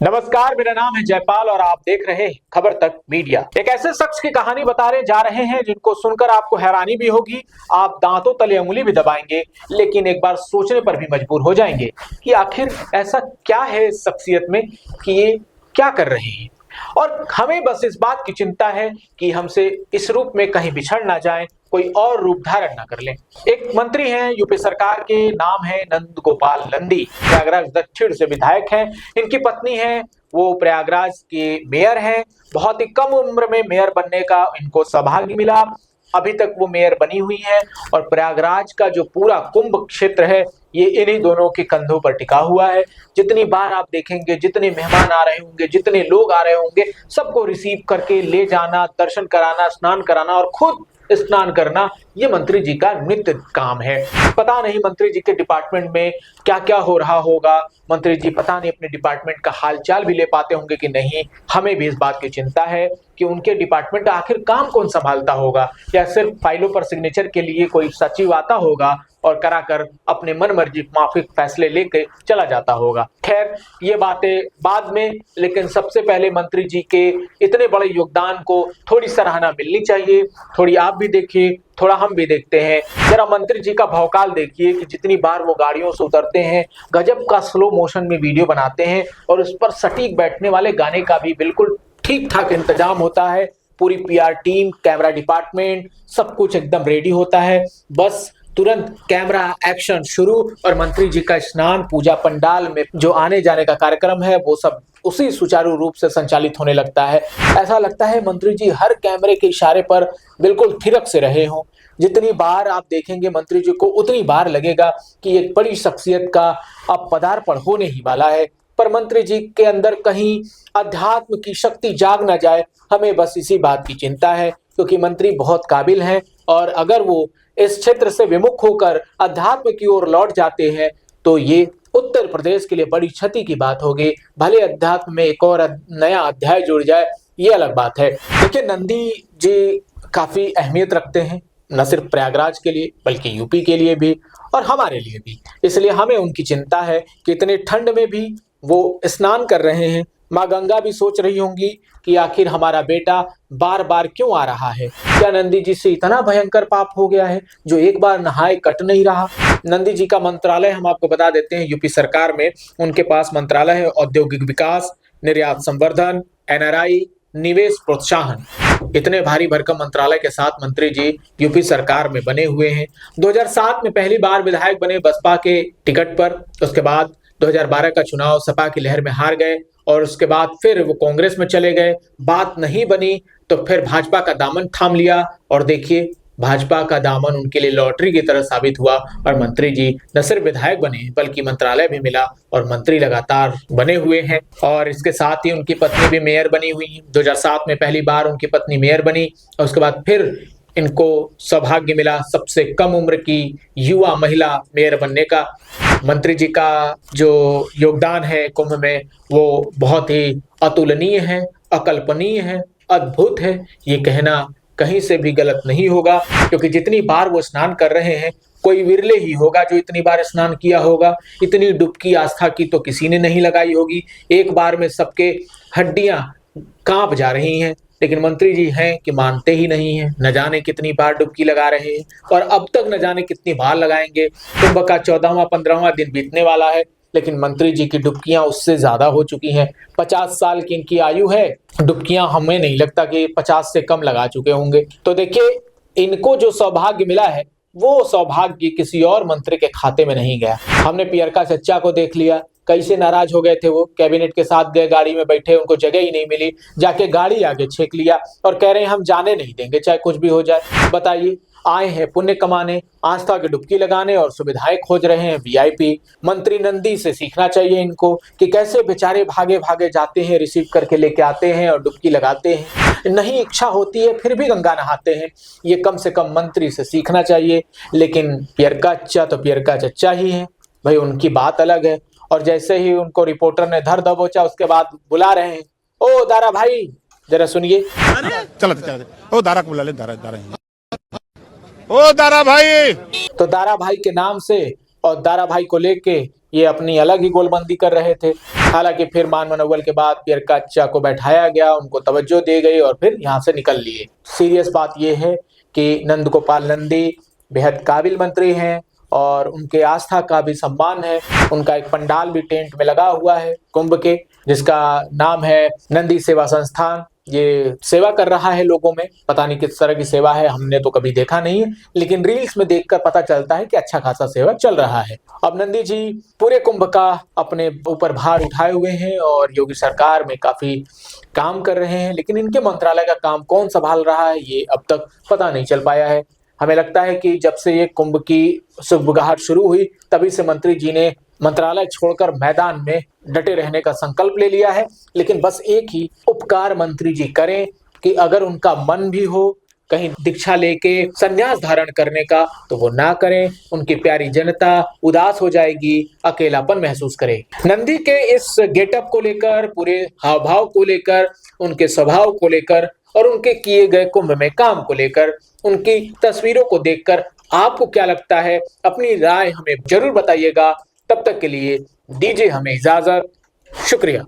नमस्कार, मेरा नाम है जयपाल और आप देख रहे हैं खबर तक मीडिया। एक ऐसे शख्स की कहानी बताने जा रहे हैं जिनको सुनकर आपको हैरानी भी होगी, आप दांतों तले उंगली भी दबाएंगे, लेकिन एक बार सोचने पर भी मजबूर हो जाएंगे कि आखिर ऐसा क्या है इस शख्सियत में कि ये क्या कर रहे हैं। और हमें बस इस बात की चिंता है कि हमसे इस रूप में कहीं बिछड़ ना जाएं, कोई और रूप धारण ना कर लें। एक मंत्री हैं यूपी सरकार के, नाम है नंद गोपाल नंदी, प्रयागराज दक्षिण से विधायक हैं। इनकी पत्नी है, वो प्रयागराज के मेयर हैं। बहुत ही कम उम्र में मेयर बनने का इनको सौभाग्य मिला। अभी तक वो मेयर बनी हुई है और प्रयागराज का जो पूरा कुंभ क्षेत्र है ये इन्हीं दोनों के कंधों पर टिका हुआ है। जितनी बार आप देखेंगे, जितने मेहमान आ रहे होंगे, जितने लोग आ रहे होंगे, सबको रिसीव करके ले जाना, दर्शन कराना, स्नान कराना और खुद स्नान करना, ये मंत्री जी का नित्य काम है। पता नहीं मंत्री जी के डिपार्टमेंट में क्या क्या हो रहा होगा। मंत्री जी पता नहीं अपने डिपार्टमेंट का हालचाल भी ले पाते होंगे कि नहीं। हमें भी इस बात की चिंता है कि उनके डिपार्टमेंट का आखिर काम कौन संभालता होगा, या सिर्फ फाइलों पर सिग्नेचर के लिए कोई सचिव आता होगा और कराकर अपने मन मर्जी माफिक फैसले लेके चला जाता होगा। खैर, ये बातें बाद में, लेकिन सबसे पहले मंत्री जी के इतने बड़े योगदान को थोड़ी सराहना मिलनी चाहिए। थोड़ी आप भी देखिए, थोड़ा हम भी देखते हैं। जरा मंत्री जी का भौकाल देखिए कि जितनी बार वो गाड़ियों से उतरते हैं, गजब का स्लो मोशन में वीडियो बनाते हैं और उस पर सटीक बैठने वाले गाने का भी बिल्कुल ठीक ठाक इंतजाम होता है। पूरी पीआर टीम, कैमरा डिपार्टमेंट, सब कुछ एकदम रेडी होता है। बस तुरंत कैमरा एक्शन शुरू और मंत्री जी का स्नान, पूजा पंडाल में जो आने जाने का कार्यक्रम है वो सब उसी सुचारू रूप से संचालित होने लगता है। ऐसा लगता है मंत्री जी हर कैमरे के इशारे पर बिल्कुल थिरक से रहे हों। जितनी बार आप देखेंगे मंत्री जी को, उतनी बार लगेगा कि एक बड़ी शख्सियत का अब पदार्पण होने ही वाला है। पर मंत्री जी के अंदर कहीं अध्यात्म की शक्ति जाग ना जाए, हमें बस इसी बात की चिंता है, क्योंकि मंत्री बहुत काबिल हैं और अगर वो इस क्षेत्र से विमुख होकर अध्यात्म की ओर लौट जाते हैं तो ये उत्तर प्रदेश के लिए बड़ी क्षति की बात होगी। भले अध्यात्म में एक और नया अध्याय जुड़ जाए, ये अलग बात है। देखिए, नंदी जी काफी अहमियत रखते हैं, न सिर्फ प्रयागराज के लिए बल्कि यूपी के लिए भी और हमारे लिए भी। इसलिए हमें उनकी चिंता है कि इतने ठंड में भी वो स्नान कर रहे हैं। माँ गंगा भी सोच रही होंगी कि आखिर हमारा बेटा बार बार क्यों आ रहा है। क्या नंदी जी से इतना भयंकर पाप हो गया है जो एक बार नहाए कट नहीं रहा। नंदी जी का मंत्रालय हम आपको बता देते हैं, यूपी सरकार में उनके पास मंत्रालय है औद्योगिक विकास, निर्यात संवर्धन, एनआरआई, निवेश प्रोत्साहन। इतने भारी भरकम मंत्रालय के साथ मंत्री जी यूपी सरकार में बने हुए हैं। 2007 में पहली बार विधायक बने बसपा के टिकट पर। उसके बाद 2012 का चुनाव सपा की लहर में हार गए और उसके बाद फिर वो कांग्रेस में चले गए। बात नहीं बनी तो फिर भाजपा का दामन थाम लिया और देखिए, भाजपा का दामन उनके लिए लॉटरी की तरह साबित हुआ और मंत्री जी न सिर्फ विधायक बने बल्कि मंत्रालय भी मिला और मंत्री लगातार बने हुए हैं। और इसके साथ ही उनकी पत्नी भी मेयर बनी हुई है। 2007 में पहली बार उनकी पत्नी मेयर बनी और उसके बाद फिर इनको सौभाग्य मिला सबसे कम उम्र की युवा महिला मेयर बनने का। मंत्री जी का जो योगदान है कुंभ में वो बहुत ही अतुलनीय है, अकल्पनीय है, अद्भुत है। ये कहना कहीं से भी गलत नहीं होगा, क्योंकि जितनी बार वो स्नान कर रहे हैं, कोई विरले ही होगा जो इतनी बार स्नान किया होगा। इतनी डुबकी आस्था की तो किसी ने नहीं लगाई होगी। एक बार में सबके हड्डियां कांप जा रही हैं, लेकिन मंत्री जी हैं कि मानते ही नहीं हैं। न जाने कितनी बार डुबकी लगा रहे हैं और अब तक न जाने कितनी बार लगाएंगे। कुंभ का 14वां 15वां दिन बीतने वाला है, लेकिन मंत्री जी की डुबकियां उससे ज्यादा हो चुकी हैं। 50 साल की इनकी आयु है, डुबकियां हमें नहीं लगता कि 50 से कम लगा चुके होंगे। तो देखिए, इनको जो सौभाग्य मिला है वो सौभाग्य किसी और मंत्री के खाते में नहीं गया। हमने पियरका चच्चा को देख लिया, कैसे नाराज हो गए थे वो। कैबिनेट के साथ गए, गाड़ी में बैठे, उनको जगह ही नहीं मिली, जाके गाड़ी आगे छेक लिया और कह रहे हैं हम जाने नहीं देंगे चाहे कुछ भी हो जाए। बताइए, आए हैं पुण्य कमाने, आस्था की डुबकी लगाने और सुविधाएं खोज रहे हैं वीआईपी। मंत्री नंदी से सीखना चाहिए इनको कि कैसे बेचारे भागे भागे जाते हैं, रिसीव करके लेके आते हैं और डुबकी लगाते हैं। नहीं इच्छा होती है फिर भी गंगा नहाते हैं। ये कम से कम मंत्री से सीखना चाहिए। लेकिन पियरका चच्चा तो पियरका चच्चा ही है भाई, उनकी बात अलग है। और जैसे ही उनको रिपोर्टर ने धर दबोचा, उसके बाद बुला रहे हैं, ओ दारा भाई जरा सुनिए। चलो ओ दारा को बुला ले, दारा दारा ओ दारा भाई। तो दारा भाई के नाम से और दारा भाई को लेके ये अपनी अलग ही गोलबंदी कर रहे थे। हालांकि फिर मान मनोवल के बाद पियर कच्चा को बैठाया गया, उनको तवज्जो दी गई और फिर यहाँ से निकल लिए। सीरियस बात यह है कि नंद गोपाल नंदी बेहद काबिल मंत्री हैं और उनके आस्था का भी सम्मान है। उनका एक पंडाल भी टेंट में लगा हुआ है कुंभ के, जिसका नाम है नंदी सेवा संस्थान। ये सेवा कर रहा है लोगों में, पता नहीं किस तरह की सेवा है, हमने तो कभी देखा नहीं है, लेकिन रील्स में देखकर पता चलता है कि अच्छा खासा सेवा चल रहा है। अब नंदी जी पूरे कुंभ का अपने ऊपर भार उठाए हुए हैं और योगी सरकार में काफी काम कर रहे हैं, लेकिन इनके मंत्रालय का काम कौन संभाल रहा है ये अब तक पता नहीं चल पाया है। हमें लगता है कि जब से ये कुंभ की सुगबुगाहट शुरू हुई तभी से मंत्री जी ने मंत्रालय छोड़कर मैदान में डटे रहने का संकल्प ले लिया है। लेकिन बस एक ही उपकार मंत्री जी करें कि अगर उनका मन भी हो कहीं दीक्षा लेके संन्यास धारण करने का तो वो ना करें। उनकी प्यारी जनता उदास हो जाएगी, अकेलापन महसूस करेगी। नंदी के इस गेटअप को लेकर, पूरे हाव भाव को लेकर, उनके स्वभाव को लेकर और उनके किए गए कुंभ में काम को लेकर, उनकी तस्वीरों को देखकर आपको क्या लगता है? अपनी राय हमें जरूर बताइएगा। तब तक के लिए दीजिए हमें इजाजत। शुक्रिया।